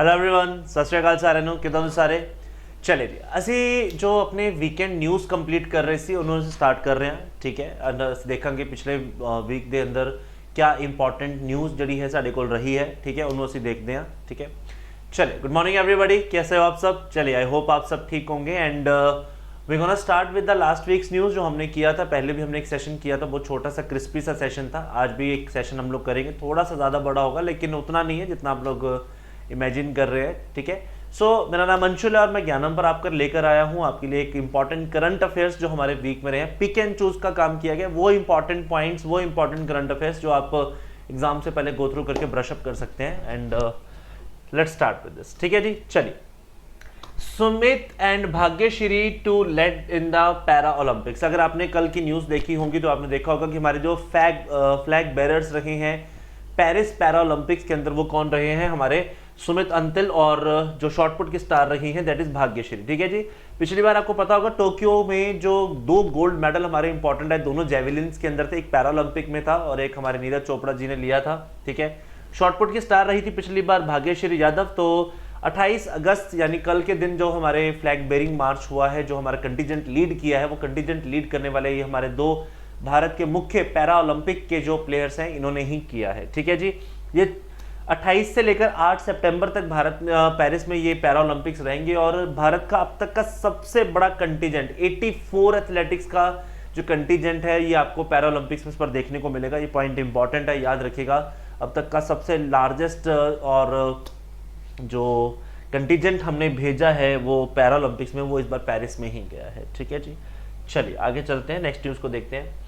Hello everyone, सत श्री अकाल सारे ਨੂੰ ਕਿਦਾਂ ਤੁਸੀਂ ਸਾਰੇ। चले जी ਅਸੀਂ जो अपने वीकेंड न्यूज़ कंप्लीट कर रहे सी उन्होंने स्टार्ट कर रहे हैं। ठीक है, ਅਸੀਂ ਦੇਖਾਂਗੇ ਪਿਛਲੇ ਵੀਕ ਦੇ ਅੰਦਰ क्या इंपॉर्टेंट न्यूज़ जड़ी है साढ़े कोल रही है। ठीक है, उन्होंने ਅਸੀਂ देखते हैं। ठीक है, चलिए गुड मॉर्निंग एवरीबॉडी, कैसे हो आप सब। चलिए आई होप आप सब ठीक होंगे and we gonna start with the last week's news जो हमने किया था। पहले भी हमने एक सेशन किया था, बहुत छोटा सा क्रिस्पी सा सेशन था। आज भी एक सेशन हम लोग करेंगे, थोड़ा सा ज़्यादा बड़ा होगा लेकिन उतना नहीं है जितना आप लोग इमेजिन कर रहे हैं। ठीक है, सो मेरा नाम अंशुल है और मैं ज्ञानम पर आपकर लेकर आया हूँ आपके लिए एक इंपॉर्टेंट करंट अफेयर्स जो हमारे वीक में रहे हैं। पिक एंड चूज का काम किया गया, वो इंपॉर्टेंट पॉइंट्स, वो इंपॉर्टेंट करंट अफेयर्स जो आप एग्जाम से पहले गो थ्रू करके ब्रश अप कर सकते हैं। And let's start with this. ठीक है जी, चलिए। Sumit and Bhagyashree to lead in the para Olympics. अगर आपने कल की न्यूज़ देखी होगी तो आपने देखा होगा कि हमारे जो फ्लैग बेरर्स रहे हैं पेरिस पैरा ओलंपिक्स के अंदर, वो कौन रहे हैं, हमारे सुमित अंतिल, और जो शॉटपुट की स्टार रही हैं दैट इज भाग्यश्री। ठीक है जी, पिछली बार आपको पता होगा टोक्यो में जो 2 गोल्ड मेडल हमारे इंपॉर्टेंट है, दोनों जेवलिन्स के अंदर थे, एक पैरा ओलंपिक में था और एक हमारे नीरज चोपड़ा जी ने लिया था। ठीक है, शॉटपुट की स्टार रही थी पिछली बार भाग्यश्री यादव। तो 28 अगस्त यानी कल के दिन जो हमारे फ्लैग बेरिंग मार्च हुआ है, जो हमारा कंटीजेंट लीड किया है, वो कंटीजेंट लीड करने वाले ये हमारे 2 भारत के मुख्य पैरा ओलंपिक के जो प्लेयर्स हैं इन्होंने ही किया है। ठीक है जी, ये 28 से लेकर 8 सितंबर तक भारत पेरिस में ये पैरा ओलंपिक्स रहेंगे और भारत का अब तक का सबसे बड़ा कंटीजेंट 84 एथलेटिक्स का जो कंटीजेंट है ये आपको पैरा ओलंपिक्स में इस पर देखने को मिलेगा। ये पॉइंट इंपॉर्टेंट है, याद रखिएगा। अब तक का सबसे लार्जेस्ट और जो कंटीजेंट हमने भेजा है वो पैरा ओलंपिक्स में, वो इस बार पेरिस में ही गया है। ठीक है जी, चलिए आगे चलते हैं, नेक्स्ट न्यूज़ को देखते हैं।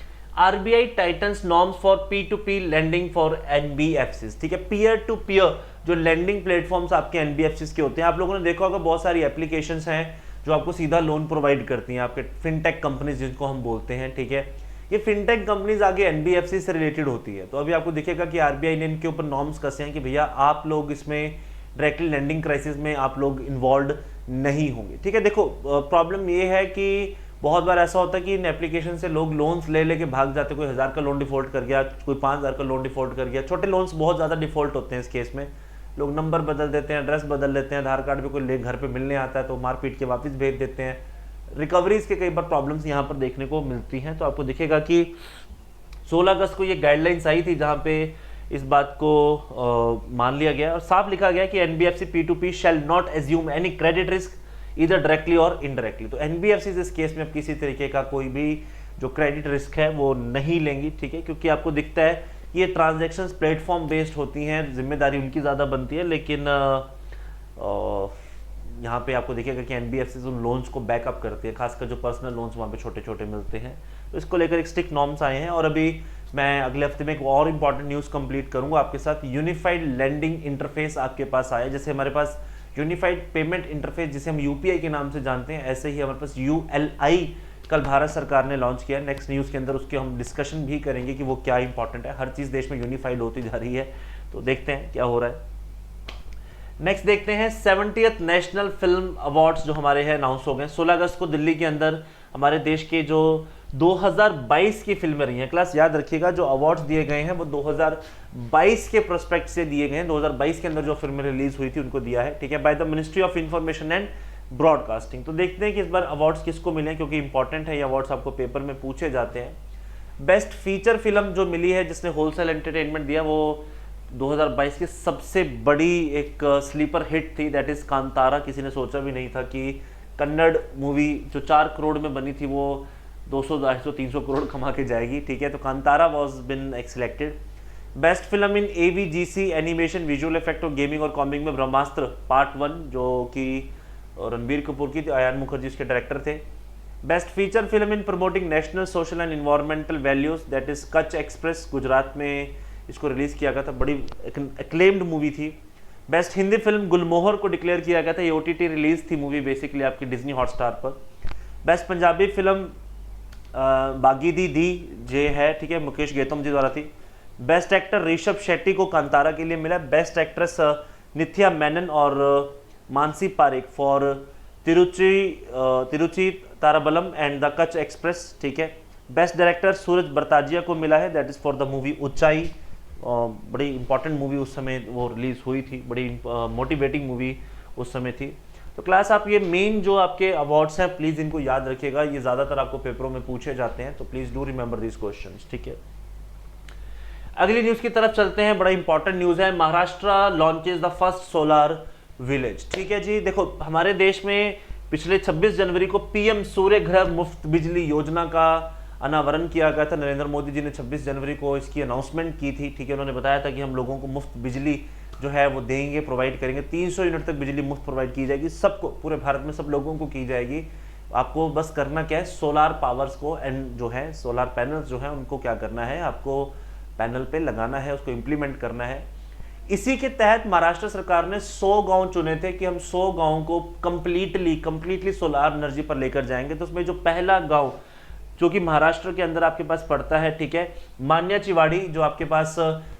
RBI titans norms for P2P lending for NBFCs. ठीक है, पीयर टू पीयर जो लेंडिंग प्लेटफॉर्म्स आपके एनबीएफसीज के होते हैं, आप लोगों ने देखा होगा बहुत सारी एप्लीकेशंस हैं जो आपको सीधा लोन प्रोवाइड करती हैं, आपके फिनटेक कंपनीज जिनको हम बोलते हैं। ठीक है, ये फिनटेक कंपनीज आगे एनबीएफसी से रिलेटेड होती है। तो अभी आपको दिखेगा कि आरबीआई ने इनके ऊपर नॉर्म्स कसे हैं कि भैया आप लोग इसमें डायरेक्टली लेंडिंग क्राइसिस में आप लोग इन्वॉल्व नहीं होंगे। ठीक है, देखो प्रॉब्लम ये है कि बहुत बार ऐसा होता है कि इन एप्लीकेशन से लोग लोन्स ले लेके भाग जाते, कोई 1000 का लोन डिफॉल्ट कर गया, कोई 5000 का लोन डिफॉल्ट कर गया। छोटे लोन्स बहुत ज़्यादा डिफॉल्ट होते हैं इस केस में, लोग नंबर बदल देते हैं, एड्रेस बदल देते हैं, आधार कार्ड पे कोई ले घर पे मिलने आता है तो मार पीट के वापस भेज देते हैं। रिकवरीज के कई बार प्रॉब्लम्स यहाँ पर देखने को मिलती हैं। तो आपको दिखेगा कि 16 अगस्त को ये गाइडलाइंस आई थी जहाँ पे इस बात को मान लिया गया और साफ लिखा गया कि NBFC P2P shall not assume any credit risk इधर डायरेक्टली और इनडायरेक्टली। तो एनबीएफसी इस केस में अब किसी तरीके का कोई भी जो क्रेडिट रिस्क है वो नहीं लेंगी। ठीक है, क्योंकि आपको दिखता है ये ट्रांजैक्शंस प्लेटफॉर्म बेस्ड होती हैं, जिम्मेदारी उनकी ज़्यादा बनती है, लेकिन यहाँ पे आपको दिखेगा कि एनबीएफसी उन लोन्स को बैकअप करती है, खासकर जो पर्सनल लोन्स वहाँ पे छोटे छोटे मिलते हैं। तो इसको लेकर एक स्ट्रिक्ट नॉर्म्स आए हैं और अभी मैं अगले हफ्ते में एक और इंपॉर्टेंट न्यूज़ कंप्लीट करूँगा आपके साथ। यूनिफाइड लैंडिंग इंटरफेस आपके पास आया, जैसे हमारे पास यूनिफाइड पेमेंट इंटरफेस जिसे हम यूपीआई के नाम से जानते हैं, ऐसे ही हमारे पास यूएलआई कल भारत सरकार ने लॉन्च किया। नेक्स्ट न्यूज़ के अंदर उसके हम डिस्कशन भी करेंगे कि वो क्या इंपॉर्टेंट है। हर चीज़ देश में यूनिफाइड होती जा रही है, तो देखते हैं क्या हो रहा है। नेक्स्ट देखते हैं 70th नेशनल फिल्म अवार्ड्स जो हमारे हैं अनाउंस हो गए। 16 अगस्त को दिल्ली के अंदर हमारे देश के जो 2022 की फिल्में रही हैं, क्लास याद रखिएगा, जो अवार्ड्स दिए गए हैं वो 2022 के प्रोस्पेक्ट से दिए गए हैं। 2022 के अंदर जो फिल्में रिलीज हुई थी उनको दिया है। ठीक है, by the ministry of information and broadcasting. तो देखते हैं कि इस बार अवार्ड्स किसको मिले हैं, क्योंकि इंपॉर्टेंट है ये अवार्ड्स, आपको पेपर में पूछे जाते हैं। बेस्ट फीचर फिल्म जो मिली है जिसने होलसेल एंटरटेनमेंट दिया, वो 2022 की सबसे बड़ी एक स्लीपर हिट थी, दैट इज कांतारा। किसी ने सोचा भी नहीं था कि कन्नड़ मूवी जो 4 करोड़ में बनी थी वो 200, 250, 300 करोड़ कमा के जाएगी। ठीक है, तो Kantara was been selected. Best film in AVGC animation, visual effect और गेमिंग और कॉमिक में ब्रह्मास्त्र पार्ट 1 जो कि रणबीर कपूर की थी, अयान मुखर्जी इसके डायरेक्टर थे। Best feature film in promoting national social and environmental values, that is Kutch express, Gujarat में इसको रिलीज किया गया था, बड़ी एक्लेम्ड मूवी थी। बेस्ट हिंदी फिल्म गुलमोहर को डिक्लेयर किया गया था, ये OTT रिलीज थी मूवी बेसिकली आपकी डिज्नी हॉटस्टार पर। बेस्ट पंजाबी फिल्म बागी दी दी जे है, ठीक है, मुकेश गौतम जी द्वारा थी। बेस्ट एक्टर ऋषभ शेट्टी को कांतारा के लिए मिला। बेस्ट एक्ट्रेस नित्या मेनन और Mansi Parekh for Thiruchitrambalam and the Kutch express. ठीक है, बेस्ट डायरेक्टर सूरज बरताजिया को मिला है, that is for the movie Uunchai. बड़ी इंपॉर्टेंट मूवी उस समय वो रिलीज हुई थी, बड़ी मोटिवेटिंग मूवी उस समय थी। तो क्लास आप ये मेन जो आपके अवार्ड्स हैं प्लीज़ इनको याद रखिएगा, ये ज़्यादातर आपको पेपरों में पूछे जाते हैं, तो please do remember this questions, ठीक है। अगली न्यूज़ की तरफ चलते हैं, बड़ा इंपॉर्टेंट न्यूज़ है, Maharashtra launches the first solar village. ठीक है जी, देखो हमारे देश में पिछले 26 जनवरी को पीएम सूर्य घर मुफ्त बिजली योजना का अनावरण किया गया था। नरेंद्र मोदी जी ने 26 जनवरी को इसकी अनाउंसमेंट की थी, ठीक है। उन्होंने बताया था कि हम लोगों को मुफ्त बिजली जो है वो देंगे, प्रोवाइड करेंगे, 300 यूनिट तक बिजली मुफ्त प्रोवाइड की जाएगी, सबको, पूरे भारत में सब लोगों को की जाएगी। आपको बस करना क्या है, सोलार पावर्स को एंड जो है सोलार पैनल्स जो है उनको क्या करना है, आपको पैनल पे लगाना है, उसको इम्प्लीमेंट करना है। इसी के तहत महाराष्ट्र सरकार ने 100 गांव चुने थे कि हम 100 गांव को कंप्लीटली सोलार एनर्जी पर लेकर जाएंगे। तो उसमें जो पहला गांव जो कि महाराष्ट्र के अंदर आपके पास पड़ता है, ठीक है, मान्याचिवाड़ी, जो आपके पास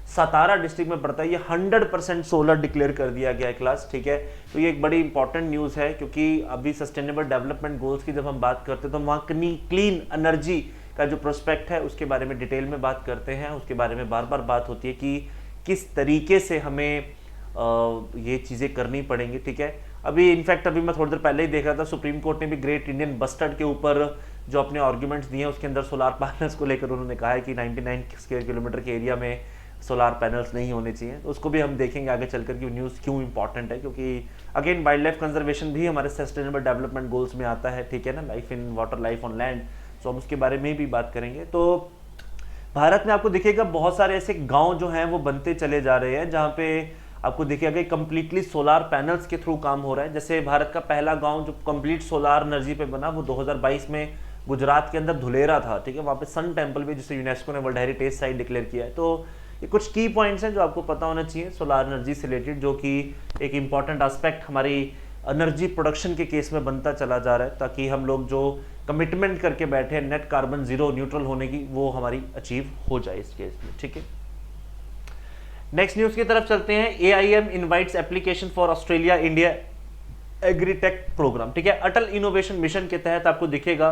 सतारा डिस्ट्रिक्ट में पड़ता है, ये 100% सोलर डिक्लेयर कर दिया गया है क्लास, ठीक है। तो ये एक बड़ी इंपॉर्टेंट न्यूज़ है, क्योंकि अभी सस्टेनेबल डेवलपमेंट गोल्स की जब हम बात करते हैं तो वहाँ क्लीन एनर्जी का जो प्रोस्पेक्ट है उसके बारे में डिटेल में बात करते हैं, उसके बारे में बार बार बात होती है कि किस तरीके से हमें ये चीज़ें करनी पड़ेंगी, ठीक है। अभी इनफैक्ट अभी मैं थोड़ी देर पहले ही देख रहा था, सुप्रीम कोर्ट ने भी ग्रेट इंडियन बस्टर्ड के ऊपर जो अपने आर्ग्यूमेंट्स दिए हैं उसके अंदर सोलार पैनल्स को लेकर उन्होंने कहा है कि 99 स्क्वायर किलोमीटर के एरिया में सोलार पैनल्स नहीं होने चाहिए। तो उसको भी हम देखेंगे आगे चलकर कि न्यूज़ क्यों इंपॉर्टेंट है, क्योंकि अगेन वाइल्ड लाइफ कंजर्वेशन भी हमारे सस्टेनेबल डेवलपमेंट गोल्स में आता है, ठीक है ना, life in water, life on land. So हम उसके बारे में भी बात करेंगे। तो भारत में आपको दिखेगा बहुत सारे ऐसे गांव जो हैं वो बनते चले जा रहे हैं जहाँ पे आपको दिखेगा कंप्लीटली सोलार पैनल्स के थ्रू काम हो रहा है। जैसे भारत का पहला गांव जो कंप्लीट सोलार एनर्जी पे बना वो 2022 में गुजरात के अंदर धुलेरा था, ठीक है। वहाँ पे सन टेम्पल भी, जिसे यूनेस्को ने वर्ल्ड हेरिटेज साइट डिक्लेयर किया है। तो ये कुछ की पॉइंट्स हैं जो आपको पता होना चाहिए सोलार एनर्जी से रिलेटेड, जो कि एक इम्पॉर्टेंट एस्पेक्ट हमारी एनर्जी प्रोडक्शन के केस में बनता चला जा रहा है, ताकि हम लोग जो कमिटमेंट करके बैठे हैं नेट कार्बन जीरो न्यूट्रल होने की, वो हमारी अचीव हो जाए इस केस में, ठीक है। नेक्स्ट न्यूज़ की तरफ चलते हैं। AIM invites application for Australia India agritech programme, ठीक है। अटल इनोवेशन मिशन के तहत आपको दिखेगा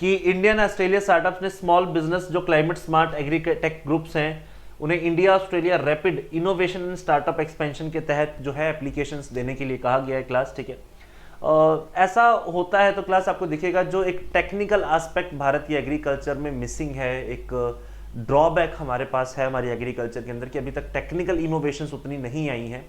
कि इंडियन ऑस्ट्रेलिया स्टार्टअप्स ने स्मॉल बिजनेस जो क्लाइमेट स्मार्ट एग्रीटेक ग्रुप्स हैं उन्हें India Australia rapid innovation and startup expansion के तहत जो है एप्लीकेशंस देने के लिए कहा गया है क्लास, ठीक है। ऐसा होता है तो क्लास आपको दिखेगा जो एक टेक्निकल एस्पेक्ट भारत की एग्रीकल्चर में मिसिंग है, एक ड्रॉबैक हमारे पास है हमारी एग्रीकल्चर के अंदर कि अभी तक टेक्निकल इनोवेशंस उतनी नहीं आई हैं।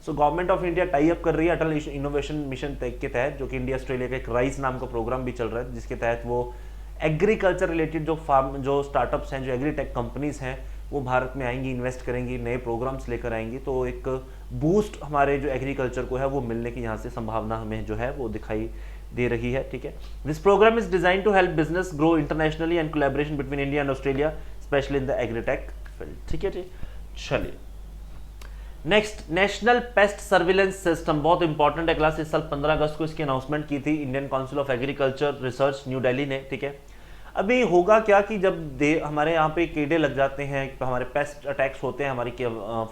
So government of India tie up कर रही है अटल इनोवेशन मिशन के तहत, जो कि इंडिया ऑस्ट्रेलिया का एक राइज नाम का प्रोग्राम भी चल रहा है, जिसके तहत वो एग्रीकल्चर रिलेटेड जो स्टार्टअप्स हैं, जो एग्रीटेक कंपनीज हैं, वो भारत में आएंगी, इन्वेस्ट करेंगी, नए प्रोग्राम्स लेकर आएंगी। तो एक बूस्ट हमारे जो एग्रीकल्चर को है वो मिलने की यहाँ से संभावना हमें जो है वो दिखाई दे रही है, ठीक है। This programme is design to help business grow internationally and collaboration between India and Australia specially in the agritech field, ठीक है जी। चलिए next, national pest surveillance system बहुत इंपॉर्टेंट है क्लास। इस साल 15 अगस्त को इसकी अनाउंसमेंट की थी Indian council of agriculture research new Delhi ने, ठीक है। अभी होगा क्या कि जब हमारे यहाँ पे कीड़े लग जाते हैं, हमारे पेस्ट अटैक्स होते हैं हमारी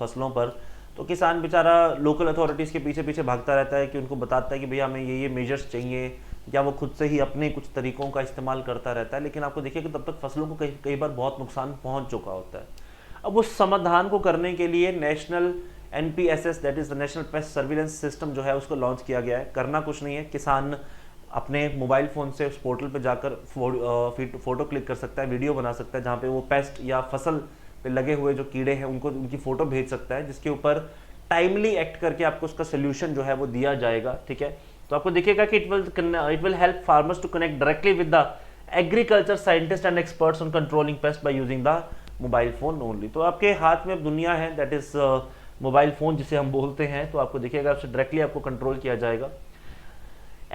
फसलों पर, तो किसान बेचारा लोकल अथॉरिटीज़ के पीछे पीछे भागता रहता है कि उनको बताता है कि भैया हमें ये मेजर्स चाहिए, या वो खुद से ही अपने कुछ तरीकों का इस्तेमाल करता रहता है। लेकिन आपको देखिए कि तब तक फसलों को कई बार बहुत नुकसान पहुँच चुका होता है। अब उस समाधान को करने के लिए national NPSS that is the national pest surveillance system जो है उसको लॉन्च किया गया है। करना कुछ नहीं है, किसान अपने मोबाइल फ़ोन से उस पोर्टल पे जाकर फोटो क्लिक कर सकता है, वीडियो बना सकता है, जहाँ पे वो पेस्ट या फसल पे लगे हुए जो कीड़े हैं उनको उनकी फ़ोटो भेज सकता है, जिसके ऊपर टाइमली एक्ट करके आपको उसका सोल्यूशन जो है वो दिया जाएगा, ठीक है। तो आपको दिखेगा कि it will help farmers to connect directly with the agriculture scientist and experts on controlling pest by using the mobile phone only. तो आपके हाथ में दुनिया है, दैट इज़ मोबाइल फ़ोन जिसे हम बोलते हैं। तो आपको दिखेगा उससे डायरेक्टली आपको कंट्रोल किया जाएगा।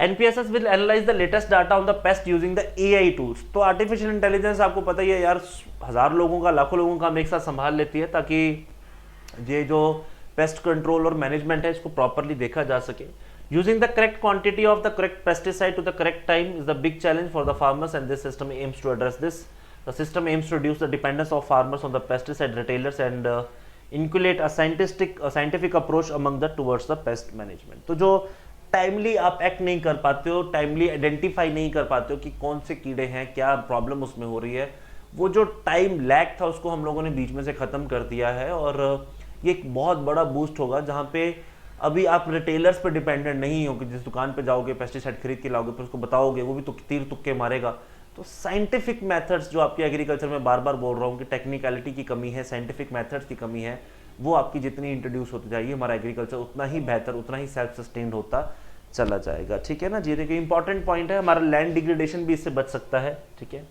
NPSS will analyze the latest data on the pest using the AI tools। तो आर्टिफिशियल इंटेलिजेंस आपको पता ही है यार, हज़ार लोगों का, लाखों लोगों का हम एक साथ संभाल लेती है, ताकि ये जो पेस्ट कंट्रोल और मैनेजमेंट है इसको प्रॉपरली देखा जा सके। Using the correct quantity of the correct pesticide to the correct time is the big challenge for the farmers and this system aims to address this. The system aims to reduce the dependence of farmers on the pesticide retailers and inculcate a scientific approach among the towards the pest management। तो जो timely आप act नहीं कर पाते हो, timely identify नहीं कर पाते हो कि कौन से कीड़े हैं, क्या प्रॉब्लम उसमें हो रही है, वो जो टाइम लैग था उसको हम लोगों ने बीच में से ख़त्म कर दिया है, और ये एक बहुत बड़ा बूस्ट होगा जहाँ पे अभी आप रिटेलर्स पर डिपेंडेंट नहीं हो कि जिस दुकान पे जाओगे पेस्टिसाइड खरीद के लाओगे फिर उसको बताओगे, वो भी तो तीर तुक्के मारेगा। तो साइंटिफिक मेथड्स जो आपकी एग्रीकल्चर में बार बार बोल रहा हूँ कि टेक्निकलिटी की कमी है, साइंटिफिक मेथड्स की कमी है, वो आपकी जितनी इंट्रोड्यूस होती जाएगी हमारा एग्रीकल्चर उतना ही बेहतर, उतना ही सेल्फ सस्टेन्ड होता चला जाएगा। ठीक है ना जी, देखिए इंपॉर्टेंट पॉइंट है, हमारा लैंड डिग्रेडेशन भी इससे बच सकता है। ठीक है,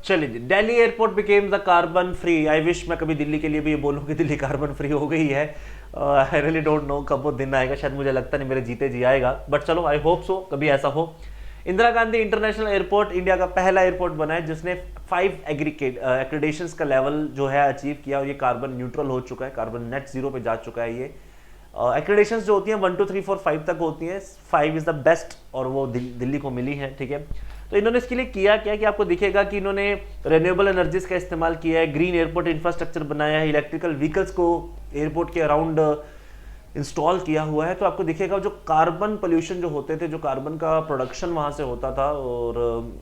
चलिए जी, Delhi airport became the carbon free. I wish मैं कभी दिल्ली के लिए भी ये बोलूँ कि दिल्ली कार्बन फ्री हो गई है। आई रियली डोंट नो कब वो दिन आएगा, शायद मुझे लगता नहीं मेरे जीते जी आएगा, बट चलो आई होप सो कभी ऐसा हो। Indira Gandhi international airport India का पहला एयरपोर्ट बना है जिसने 5 एक्रीडेशंस का लेवल जो है अचीव किया, और ये कार्बन न्यूट्रल हो चुका है, कार्बन नेट जीरो पे जा चुका है। ये एक्रीडेशंस जो होती हैं 1 2 3 4 5 तक होती हैं, 5 इज द बेस्ट, और वो दिल्ली को मिली है। ठीक है, तो इन्होंने इसके लिए किया क्या कि आपको दिखेगा कि इन्होंने रेन्यूएबल एनर्जीज का इस्तेमाल किया है, ग्रीन एयरपोर्ट इंफ्रास्ट्रक्चर बनाया है, इलेक्ट्रिकल व्हीकल्स को एयरपोर्ट के अराउंड इंस्टॉल किया हुआ है। तो आपको दिखेगा जो कार्बन पोल्यूशन जो होते थे, जो कार्बन का प्रोडक्शन वहाँ से होता था और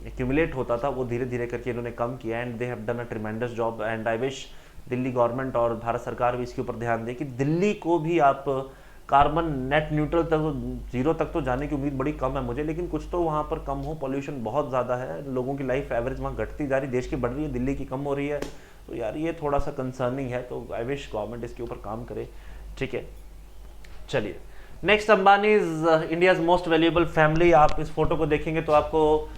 एक्यूमुलेट होता था, वो धीरे धीरे करके इन्होंने कम किया, and they have done a tremendous job. And I wish Delhi government और भारत सरकार भी इसके ऊपर ध्यान दे कि दिल्ली को भी आप कार्बन नेट न्यूट्रल तक, जीरो तक तो जाने की उम्मीद बड़ी कम है मुझे, लेकिन कुछ तो वहाँ पर कम हो। पॉल्यूशन बहुत ज़्यादा है, लोगों की लाइफ एवरेज वहाँ घटती जा रही, देश की बढ़ रही है, दिल्ली की कम हो रही है। तो यार ये थोड़ा सा कंसर्निंग है, तो आई विश गवर्नमेंट इसके ऊपर काम करे। ठीक है, चलिए next, Ambani is India's most valuable family. आप इस फोटो को देखेंगे तो आपको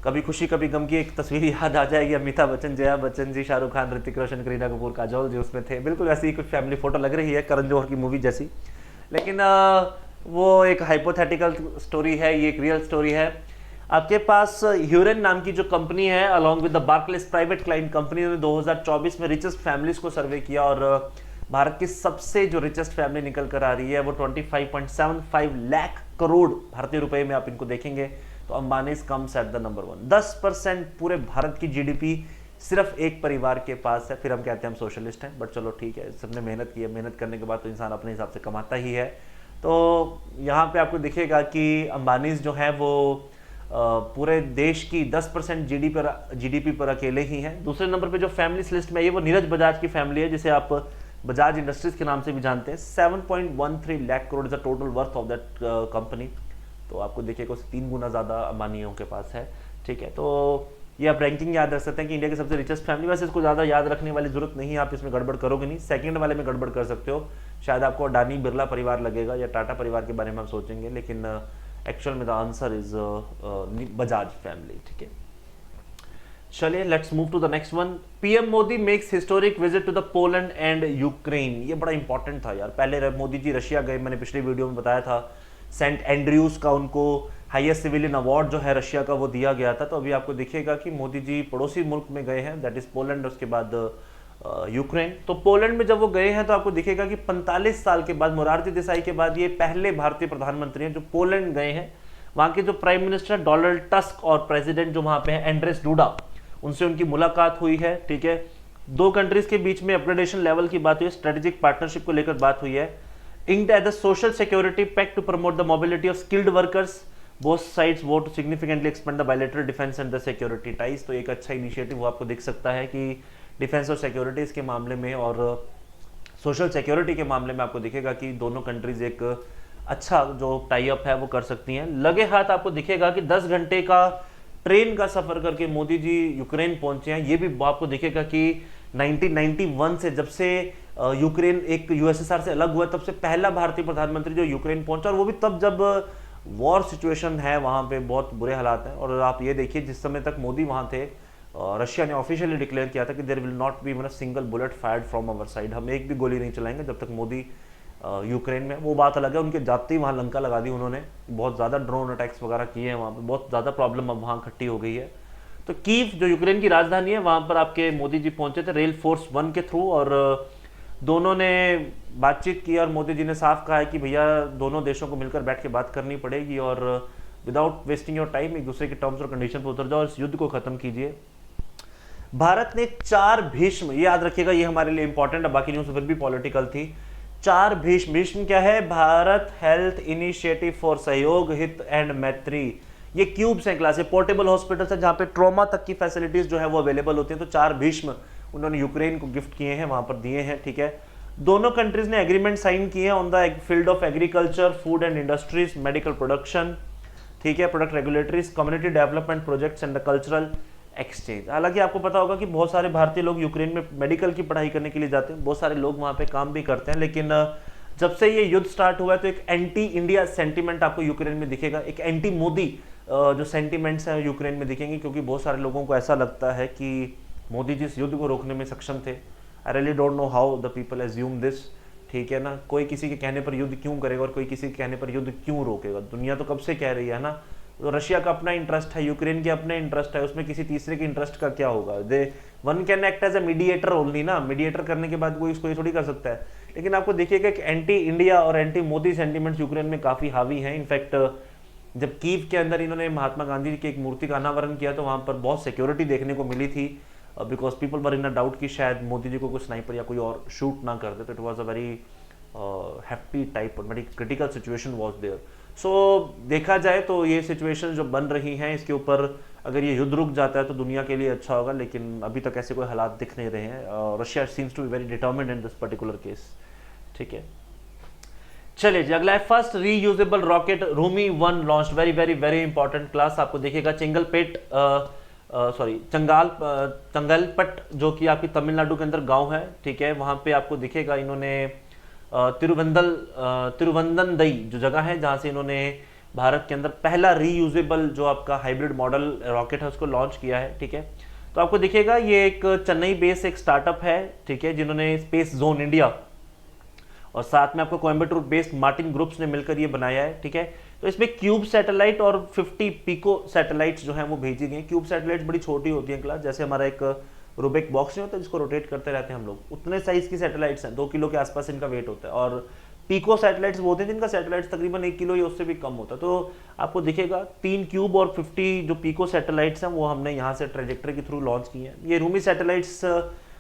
कभी खुशी कभी गम की एक तस्वीर याद आ जाएगी। अमिताभ बच्चन, जया बच्चन जी, शाहरुख खान, ऋतिक रोशन, करीना कपूर, काजोल जी उसमें थे। बिल्कुल ऐसी ही कुछ फैमिली फोटो लग रही है, करण जौहर की मूवी जैसी, लेकिन वो एक हाइपोथेटिकल स्टोरी है, ये एक रियल स्टोरी है। आपके पास ह्यूरेन नाम की जो कंपनी है along with the Barclays private client company ने 2024 में रिचेस्ट फैमिलीज को सर्वे किया, और भारत की सबसे जो रिचेस्ट फैमिली निकल कर आ रही है वो 25.75 लाख करोड़ भारतीय रुपए में आप इनको देखेंगे तो Ambani comes at the number 1। 10% पूरे भारत की जीडीपी सिर्फ एक परिवार के पास है। फिर हम कहते हैं हम सोशलिस्ट हैं, बट चलो ठीक है, सबने मेहनत की है, मेहनत करने के बाद तो इंसान अपने हिसाब से कमाता ही है। तो यहाँ पे आपको दिखेगा कि अंबानीज जो है वो पूरे देश की 10% जीडीपी पर अकेले ही हैं। दूसरे नंबर पे जो फैमिलीज लिस्ट में ये वो नीरज बजाज की फैमिली है, जिसे आप बजाज इंडस्ट्रीज के नाम से भी जानते हैं। 7.13 lakh crore is the total worth of that company. तो आपको देखिएगा उससे 3 गुना ज़्यादा अंबानियों के पास है। ठीक है, तो ये आप रैंकिंग याद रख सकते हैं कि इंडिया की सबसे रिचेस्ट फैमिली। वैसे इसको ज़्यादा याद रखने वाली जरूरत नहीं है, आप इसमें गड़बड़ करोगे नहीं, सेकंड वाले में गड़बड़ कर सकते हो। शायद आपको अडानी बिरला परिवार लगेगा या टाटा परिवार के बारे में आप सोचेंगे, लेकिन एक्चुअल में the answer is Bajaj family. ठीक है, चलिए let's move to the next one. PM Modi makes historic visit to the Poland and Ukraine. ये बड़ा इंपॉर्टेंट था यार। पहले मोदी जी रशिया गए, मैंने पिछले वीडियो में बताया था, सेंट एंड्रयूज का उनको हाईएस्ट सिविलियन अवार्ड जो है रशिया का वो दिया गया था। तो अभी आपको दिखेगा कि मोदी जी पड़ोसी मुल्क में गए हैं, दैट इज पोलैंड, उसके बाद यूक्रेन। तो पोलैंड में जब वो गए हैं तो आपको दिखेगा कि 45 साल के बाद, मोरारजी देसाई के बाद ये पहले भारतीय प्रधानमंत्री हैं जो पोलैंड गए हैं। वहाँ के जो प्राइम मिनिस्टर डोनाल्ड टस्क और प्रेसिडेंट जो वहाँ पे हैं एंड्रेस डूडा, उनसे उनकी मुलाकात हुई है। ठीक है, 2 कंट्रीज के बीच में अपग्रेडेशन लेवल की बात हुई है, स्ट्रेटेजिक पार्टनरशिप को लेकर बात हुई है। Inked at the social security pact to promote the mobility of skilled workers. Both sides vote to significantly expand the bilateral defense and the security ties. तो एक अच्छा इनिशिएटिव वो आपको दिख सकता है कि डिफेंस और सिक्योरिटीज के मामले में और सोशल सिक्योरिटी के मामले में आपको दिखेगा कि दोनों कंट्रीज एक अच्छा जो टाई अप है वो कर सकती हैं। लगे हाथ आपको दिखेगा कि 10 घंटे का ट्रेन का सफर करके मोदी जी यूक्रेन पहुंचे हैं। ये भी आपको दिखेगा कि 1991 से, जब से यूक्रेन एक यूएसएसआर से अलग हुआ, तब से पहला भारतीय प्रधानमंत्री जो यूक्रेन पहुंचा, और वो भी तब जब वॉर सिचुएशन है, वहाँ पे बहुत बुरे हालात हैं। और आप ये देखिए जिस समय तक मोदी वहाँ थे, रशिया ने ऑफिशियली डिक्लेयर किया था कि there will not be even a single bullet fired from our side, हम एक भी गोली नहीं चलाएंगे जब तक मोदी यूक्रेन में। वो बात अलग है, उनके जाते ही वहाँ लंका लगा दी उन्होंने, बहुत ज़्यादा ड्रोन अटैक्स वगैरह किए हैं वहाँ पर, बहुत ज़्यादा प्रॉब्लम अब वहाँ इकट्ठी हो गई है। तो कीव जो यूक्रेन की राजधानी है, वहाँ पर आपके मोदी जी पहुँचे थे रेल फोर्स 1 के थ्रू, और दोनों ने बातचीत की और मोदी जी ने साफ कहा है कि भैया दोनों देशों को मिलकर बैठ के बात करनी पड़ेगी और विदाउट वेस्टिंग योर टाइम एक दूसरे के टर्म्स और कंडीशन पर उतर जाओ और इस युद्ध को खत्म कीजिए। भारत ने 4 भीष्म, ये याद रखिएगा, ये हमारे लिए इंपॉर्टेंट है, बाकी न्यूज़ फिर भी पॉलिटिकल थी। 4 भीष्म, भीष्म क्या है? भारत हेल्थ इनिशिएटिव फॉर सहयोग, हित एंड मैत्री। ये क्यूब्स हैं क्लास, ये पोर्टेबल हॉस्पिटल्स हैं जहाँ पे ट्रॉमा तक की फैसिलिटीज जो है वो अवेलेबल होती हैं। तो 4 भीष्म उन्होंने यूक्रेन को गिफ्ट किए हैं, वहां पर दिए हैं, ठीक है। दोनों कंट्रीज ने एग्रीमेंट साइन किए हैं on the field of agriculture, food and industries, medical production, ठीक है, product regulatories, community development projects and the cultural exchange. हालांकि आपको पता होगा कि बहुत सारे भारतीय लोग यूक्रेन में मेडिकल की पढ़ाई करने के लिए जाते हैं, बहुत सारे लोग वहाँ पे काम भी करते हैं, लेकिन जब से ये युद्ध स्टार्ट हुआ है तो एक एंटी इंडिया सेंटीमेंट आपको यूक्रेन में दिखेगा, एक एंटी मोदी जो सेंटीमेंट्स हैं यूक्रेन में दिखेंगे, क्योंकि बहुत सारे लोगों को ऐसा लगता है कि मोदी जी इस युद्ध को रोकने में सक्षम थे। I really don't know how the people assume this, ठीक है ना। कोई किसी के कहने पर युद्ध क्यों करेगा और कोई किसी के कहने पर युद्ध क्यों रोकेगा? दुनिया तो कब से कह रही है ना। तो रशिया का अपना इंटरेस्ट है, यूक्रेन के अपने इंटरेस्ट है, उसमें किसी तीसरे के इंटरेस्ट का क्या होगा? They one can act as a mediator only ना, मीडिएटर करने के बाद कोई इसको ये थोड़ी कर सकता है। लेकिन आपको देखिएगा कि एंटी इंडिया और एंटी मोदी सेंटीमेंट्स यूक्रेन में काफी हावी हैं। इनफैक्ट जब कीव के अंदर इन्होंने महात्मा गांधी की एक मूर्ति का अनावरण किया तो वहां पर बहुत सिक्योरिटी देखने को मिली थी, because people were in a doubt कि शायद मोदी जी को कुछ स्नाइपर या कोई और शूट ना कर दे। तो it was a very happy type, very critical situation was there. So देखा जाए तो ये सिचुएशन जो बन रही हैं, इसके ऊपर अगर ये युद्ध रुक जाता है तो दुनिया के लिए अच्छा होगा, लेकिन अभी तक ऐसे कोई हालात दिख नहीं रहे हैं। Russia seems to be very determined in this particular case, ठीक है। चलिए जी, अगला है first reusable rocket Rhumi 1 launch, very very very important class. आपको देखिएगा चंगलपट जो कि आपकी तमिलनाडु के अंदर गांव है, ठीक है, वहां पे आपको दिखेगा इन्होंने तिरुवंदनदई जो जगह है जहां से इन्होंने भारत के अंदर पहला रीयूजेबल जो आपका हाइब्रिड मॉडल रॉकेट है उसको लॉन्च किया है, ठीक है। तो आपको दिखेगा ये एक चेन्नई बेस्ड एक स्टार्टअप है, ठीक है, जिन्होंने स्पेस जोन इंडिया और साथ में आपको कोयम्बटूर बेस्ड मार्टिन ग्रुप्स ने मिलकर ये बनाया है, ठीक है। तो इसमें क्यूब सैटेलाइट और 50 पिको सैटेलाइट्स जो हैं वो भेजी गई हैं। क्यूब सैटेलाइट्स बड़ी छोटी होती हैं क्लास, जैसे हमारा एक रूबिक बॉक्स नहीं होता जिसको रोटेट करते रहते हैं हम लोग, उतने साइज की सैटेलाइट्स हैं, 2 किलो के आसपास इनका वेट होता है। और पिको सैटेलाइट्स वो होते हैं जिनका सैटेलाइट्स तकरीबन 1 किलो या उससे भी कम होता है। तो आपको दिखेगा 3 क्यूब और 50 जो पिको सैटेलाइट्स हैं वो हमने यहाँ से ट्रेजेक्टरी के थ्रू लॉन्च की हैं। ये रूमी सैटेलाइट्स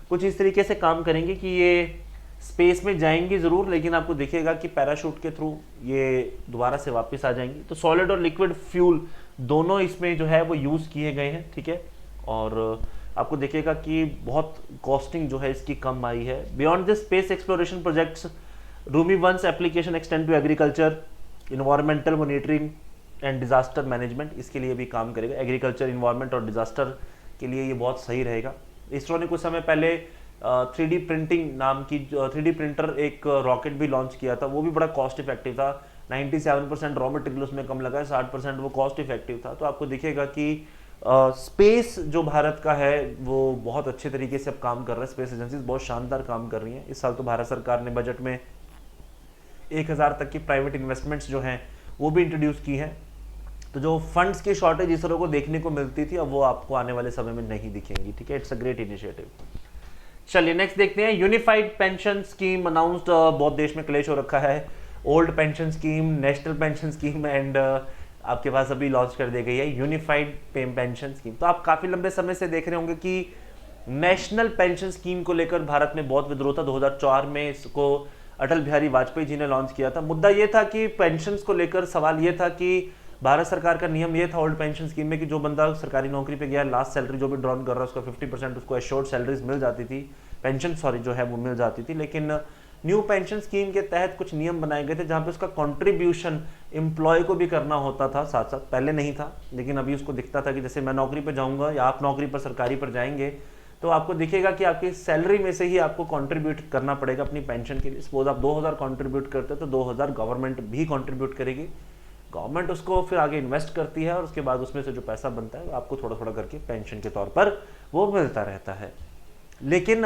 कुछ इस तरीके से काम करेंगे कि ये स्पेस में जाएंगी जरूर, लेकिन आपको दिखेगा कि पैराशूट के थ्रू ये दोबारा से वापस आ जाएंगी। तो सॉलिड और लिक्विड फ्यूल दोनों इसमें जो है वो यूज किए गए हैं, ठीक है। और आपको दिखेगा कि बहुत कॉस्टिंग जो है इसकी कम आई है। Beyond this space exploration projects Rhumi 1 application extend to agriculture, environmental monitoring and disaster management, इसके लिए भी काम करेगा। एग्रीकल्चर, इन्वायरमेंट और डिजास्टर के लिए ये बहुत सही रहेगा। इसरो ने कुछ समय पहले 3D प्रिंटिंग नाम की 3D प्रिंटर एक रॉकेट भी लॉन्च किया था, वो भी बड़ा कॉस्ट इफेक्टिव था। 97% रॉ मटेरियल उसमें कम लगा है, 60% वो कॉस्ट इफेक्टिव था। तो आपको दिखेगा कि स्पेस जो भारत का है वो बहुत अच्छे तरीके से अब काम कर रहा है। स्पेस एजेंसीज बहुत शानदार काम कर रही हैं। इस साल तो भारत सरकार ने बजट में 1000 तक की प्राइवेट इन्वेस्टमेंट्स जो हैं वो भी इंट्रोड्यूस की हैं। तो जो फंड्स की शॉर्टेज इसरो को देखने को मिलती थी अब वो आपको आने वाले समय में नहीं दिखेंगी, ठीक है। It's a great initiative. चलिए नेक्स्ट देखते हैं। यूनिफाइड पेंशन स्कीम अनाउंस्ड, बहुत देश में क्लेश हो रखा है। Old pension scheme, national pension scheme and आपके पास अभी लॉन्च कर दी गई है यूनिफाइड पेंशन स्कीम। तो आप काफी लंबे समय से देख रहे होंगे कि नेशनल पेंशन स्कीम को लेकर भारत में बहुत विद्रोह था। 2004 में इसको अटल बिहारी वाजपेयी जी ने लॉन्च किया था। मुद्दा ये था कि पेंशन को लेकर सवाल ये था कि भारत सरकार का नियम ये था ओल्ड पेंशन स्कीम में कि जो बंदा सरकारी नौकरी पे गया, लास्ट सैलरी जो भी ड्रॉन कर रहा है उसका 50% उसको एश्योर्ड सैलरीज मिल जाती थी, पेंशन जो है वो मिल जाती थी। लेकिन न्यू पेंशन स्कीम के तहत कुछ नियम बनाए गए थे जहां पे उसका कंट्रीब्यूशन एम्प्लॉय को भी करना होता था साथ साथ। पहले नहीं था, लेकिन अभी उसको दिखता था कि जैसे मैं नौकरी पर जाऊंगा या आप नौकरी पर सरकारी पर जाएंगे तो आपको दिखेगा कि आपकी सैलरी में से ही आपको कंट्रीब्यूट करना पड़ेगा अपनी पेंशन के लिए। सपोज आप 2000 कंट्रीब्यूट करते हो तो 2000 गवर्नमेंट भी कंट्रीब्यूट करेगी। गवर्नमेंट उसको फिर आगे इन्वेस्ट करती है और उसके बाद उसमें से जो पैसा बनता है आपको थोड़ा थोड़ा करके पेंशन के तौर पर वो मिलता रहता है। लेकिन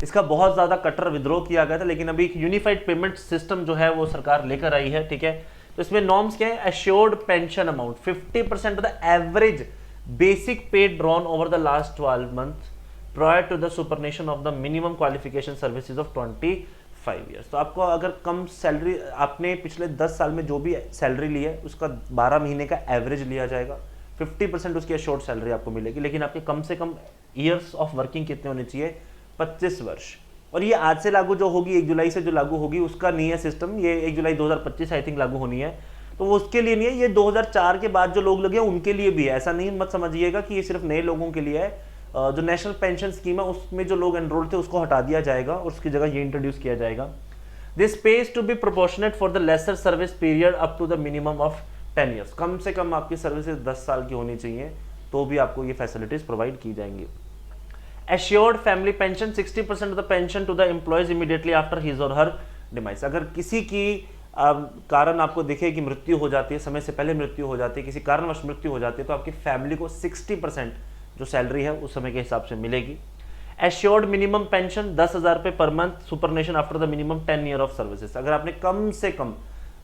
इसका बहुत ज़्यादा कट्टर विद्रोह किया गया था। लेकिन अभी एक यूनिफाइड पेमेंट सिस्टम जो है वो सरकार लेकर आई है, ठीक है। तो इसमें नॉर्म्स क्या है? Assured pension amount 50% of the average basic pay drawn over the last 12 month prior to the superannuation of the minimum qualification services of 25 years. तो आपको अगर कम सैलरी, आपने पिछले 10 साल में जो भी सैलरी ली है उसका 12 महीने का एवरेज लिया जाएगा, 50% उसकी एश्योर्ड सैलरी आपको मिलेगी। लेकिन आपके कम से कम ईयर्स ऑफ वर्किंग कितने होने चाहिए? 25 वर्ष। और ये आज से लागू जो होगी, 1 जुलाई से जो लागू होगी उसका नहीं है सिस्टम, ये 1 जुलाई 2025 आई थिंक लागू होनी है। तो वो उसके लिए नहीं है, ये 2004 के बाद जो लोग लगे हैं उनके लिए भी है। ऐसा नहीं मत समझिएगा कि ये सिर्फ नए लोगों के लिए है। जो नेशनल पेंशन स्कीम है उसमें जो लोग एनरोल थे उसको हटा दिया जाएगा और उसकी जगह ये इंट्रोड्यूस किया जाएगा। This page to be proportionate for the lesser service period up to the minimum of 10 years. कम से कम आपकी सर्विसेज 10 साल की होनी चाहिए, तो भी आपको ये फैसिलिटीज प्रोवाइड की जाएंगी। Assured family pension 60% of the pension to the employees immediately after his और हर डिमाइस। अगर किसी की कारण आपको दिखे कि मृत्यु हो जाती है, समय से पहले मृत्यु हो जाती है, किसी कारणवश मृत्यु हो जाती है, तो आपकी फैमिली को 60% जो सैलरी है उस समय के हिसाब से मिलेगी। एश्योर्ड मिनिमम पेंशन 10,000 रुपये per month सुपरनेशन after the minimum 10 year of services. अगर आपने कम से कम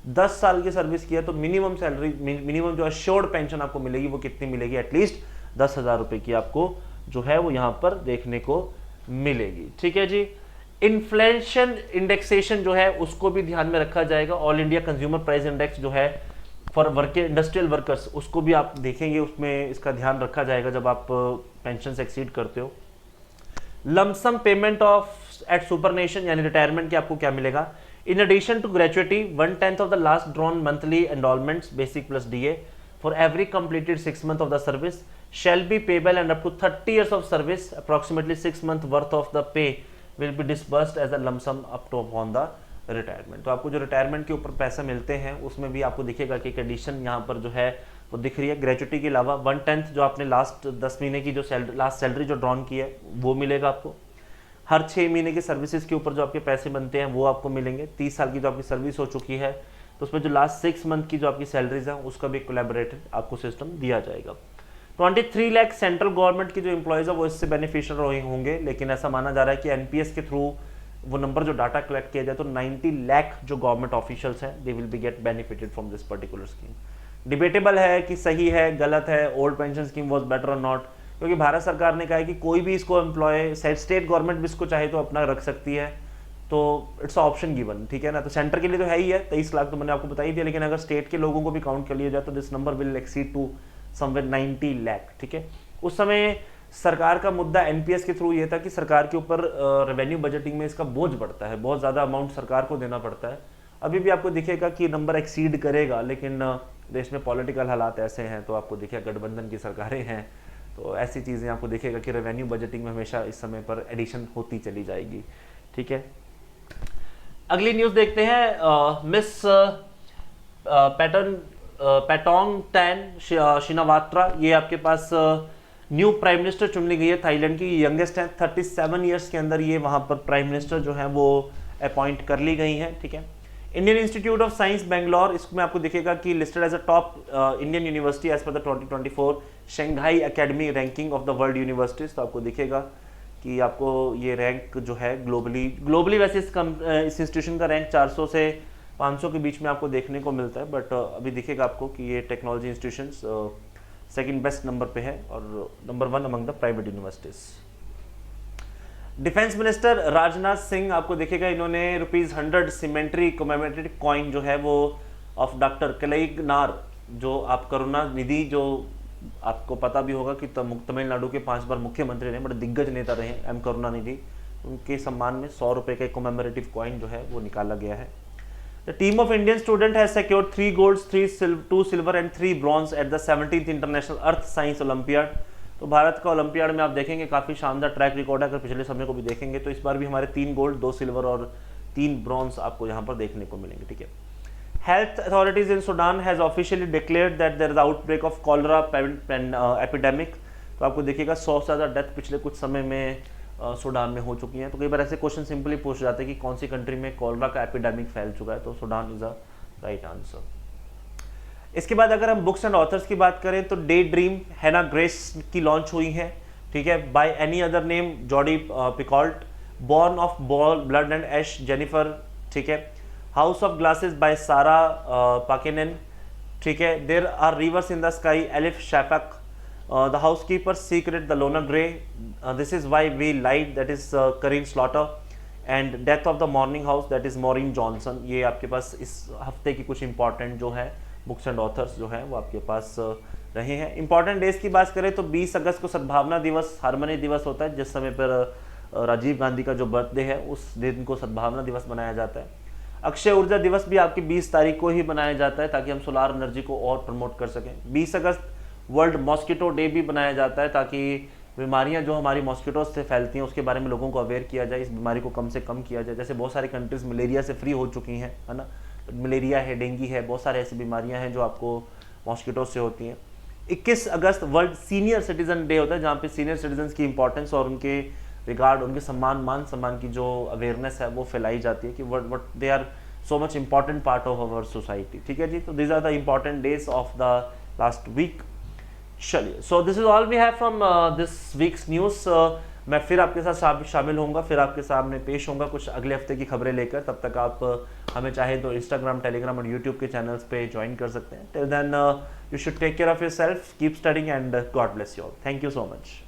10 साल की सर्विस किया तो मिनिमम सैलरी, मिनिमम जो एश्योर्ड पेंशन आपको मिलेगी वो कितनी मिलेगी? एटलीस्ट 10,000 रुपये की आपको जो है वो यहाँ पर देखने को मिलेगी। ठीक है जी। इन्फ्लेशन इंडेक्सेशन जो है उसको भी ध्यान में रखा जाएगा। All India consumer price index जो है फॉर इंडस्ट्रियल वर्कर्स, उसको भी आप देखेंगे, उसमें इसका ध्यान रखा जाएगा जब आप पेंशन से एक्सीड करते हो। Lump sum payment of at superannuation यानी रिटायरमेंट के आपको क्या मिलेगा? In addition to gratuity 1/10 of the last drawn monthly emoluments basic plus DA for every completed 6 month of the service shall be payable and up to 30 years of service approximately 6 month worth of the pay will be disbursed as a lump sum up to upon the retirement। तो आपको जो retirement के ऊपर पैसा मिलते हैं उसमें भी आपको दिखेगा कि एडिशन यहाँ पर जो है वो दिख रही है। ग्रेचुइटी के अलावा 1/10 जो आपने लास्ट 10 महीने की जो लास्ट सैलरी जो ड्रॉन की है वो मिलेगा आपको। हर 6 महीने की सर्विसेज के ऊपर जो आपके पैसे बनते हैं वो आपको मिलेंगे। 30 साल की जो आपकी सर्विस हो चुकी है तो उसमें जो लास्ट 6 मंथ की जो आपकी सैलरीज है उसका भी कोलैबोरेटेड आपको सिस्टम दिया जाएगा। 23 लाख सेंट्रल गवर्नमेंट की जो एम्प्लॉयज है वो इससे बेनिफिशियल होंगे, लेकिन ऐसा माना जा रहा है कि एनपीएस के थ्रू वो नंबर जो डाटा कलेक्ट किया जाए तो 90 लाख जो गवर्नमेंट ऑफिशियल्स हैं they will be get benefited from this particular scheme. Debatable है कि सही है गलत है, old pension scheme was better और नॉट, क्योंकि भारत सरकार ने कहा है कि कोई भी इसको एम्प्लॉय, स्टेट गवर्नमेंट भी इसको चाहे तो अपना रख सकती है, तो इट्स ऑप्शन गिवन। ठीक है ना। तो सेंटर के लिए तो है ही है 23 लाख, तो मैंने आपको बताई थी, लेकिन अगर स्टेट के लोगों को भी काउंट कर लिया जाए तो this number will exceed to somewhere 90 lakh. ठीक है। उस समय सरकार का मुद्दा एनपीएस के थ्रू ये था कि सरकार के ऊपर रेवेन्यू बजटिंग में इसका बोझ बढ़ता है, बहुत ज़्यादा अमाउंट सरकार को देना पड़ता है। अभी भी आपको दिखेगा कि नंबर एक्सीड करेगा, लेकिन देश में पॉलिटिकल हालात ऐसे हैं तो आपको दिखेगा गठबंधन की सरकारें हैं, तो ऐसी चीज़ें आपको दिखेगा कि रेवेन्यू बजटिंग में हमेशा इस समय पर एडिशन होती चली जाएगी। ठीक है। अगली न्यूज़ देखते हैं। मिस पैटोंग टैन शिनावात्रा, ये आपके पास न्यू प्राइम मिनिस्टर चुन ली गई है थाईलैंड की, यंगेस्ट है। 37 ईयर्स के अंदर ये वहाँ पर प्राइम मिनिस्टर जो है वो अपॉइंट कर ली गई हैं। ठीक है। Indian institute of science Bangalore, इसमें आपको दिखेगा कि listed as a top Indian university as per the 2024 Shanghai academy ranking of the world universities. तो आपको दिखेगा कि आपको ये रैंक जो है ग्लोबली वैसे इस इंस्टीट्यूशन का रैंक 400 से 500 के बीच में आपको देखने को मिलता है, बट अभी दिखेगा आपको कि ये technology institutions second best number पे है और number 1 among the private universities. Defence minister Rajnath Singh, आपको दिखेगा इन्होंने ₹100 सिमेंट्री कमेमोरेटिव कॉइन जो है वो ऑफ डॉक्टर कलईगनार, जो आप करुणा निधि, जो आपको पता भी होगा कि तमिलनाडु के 5 बार मुख्यमंत्री रहे, बड़े दिग्गज नेता रहे एम करुणा निधि, उनके सम्मान में 100 रुपये का कमेमोरेटिव कॉइन जो है वो निकाला गया है। The team of Indian student has secured 3 golds, 2 silver and 3 bronze at the 17th International Earth Science Olympiad। तो भारत का ओलंपियाड में आप देखेंगे काफ़ी शानदार ट्रैक रिकॉर्ड है। अगर पिछले समय को भी देखेंगे तो इस बार भी हमारे 3 गोल्ड, 2 सिल्वर और 3 ब्रॉन्ज आपको यहाँ पर देखने को मिलेंगे। ठीक है। Health authorities in Sudan has officially declared that there is outbreak of cholera epidemic. तो आपको देखिएगा 100 से ज़्यादा डेथ पिछले कुछ समय में सूडान में हो चुकी हैं। तो कई बार ऐसे क्वेश्चन सिंपली पूछ जाते हैं कि कौन सी कंट्री में कॉलरा का एपिडेमिक फैल चुका है, तो Sudan is a right answer. इसके बाद अगर हम बुक्स एंड ऑथर्स की बात करें तो डे ड्रीम हैना ग्रेस की लॉन्च हुई है। ठीक है। By any other name Jodi Picoult, born of ball blood and ash Jennifer. ठीक है। हाउस ऑफ ग्लासेस बाय सारा पाकेनन। ठीक है। There are rivers in the sky Elif Shafak, The Housekeeper's Secret, The Lona Grey, This Is Why We Lied, that is Corinne Slaughter, and Death of the Morning House, that is Maureen Johnson। ये आपके पास इस हफ्ते की कुछ important जो है books and authors जो है वो आपके पास रहे हैं। इंपॉर्टेंट डेज की बात करें तो 20 अगस्त को सद्भावना दिवस, हारमनी दिवस होता है, जिस समय पर राजीव गांधी का जो बर्थडे है उस दिन को सद्भावना दिवस मनाया जाता है। अक्षय ऊर्जा दिवस भी आपकी 20 तारीख को ही बनाया जाता है ताकि हम सोलार एनर्जी को और प्रमोट कर सकें। 20 अगस्त वर्ल्ड मॉस्किटो डे भी बनाया जाता है ताकि बीमारियां जो हमारी मॉस्किटो से फैलती हैं उसके बारे में लोगों को अवेयर किया जाए, इस बीमारी को कम से कम किया जाए। जैसे बहुत सारी कंट्रीज मलेरिया से फ्री हो चुकी हैं, है ना, मलेरिया है, डेंगू है, बहुत सारे ऐसी बीमारियां हैं जो आपको मॉस्किटो से होती हैं। 21 अगस्त वर्ल्ड सीनियर सिटीजन डे होता है जहाँ पे सीनियर सिटीजन्स की इंपॉर्टेंस और उनके रिगार्ड, उनके मान सम्मान की जो अवेयरनेस है वो फैलाई जाती है कि what they are so much important part of our society. ठीक है जी, तो these are the important days of the last week. चलिए, so this is all we have from this week's news. मैं फिर आपके साथ शामिल होऊंगा, फिर आपके सामने पेश होऊंगा कुछ अगले हफ्ते की खबरें लेकर। तब तक आप हमें चाहे तो इंस्टाग्राम, टेलीग्राम और यूट्यूब के चैनल्स पे ज्वाइन कर सकते हैं। Till then you should take care of your self, keep studying and God bless you all. Thank you so much.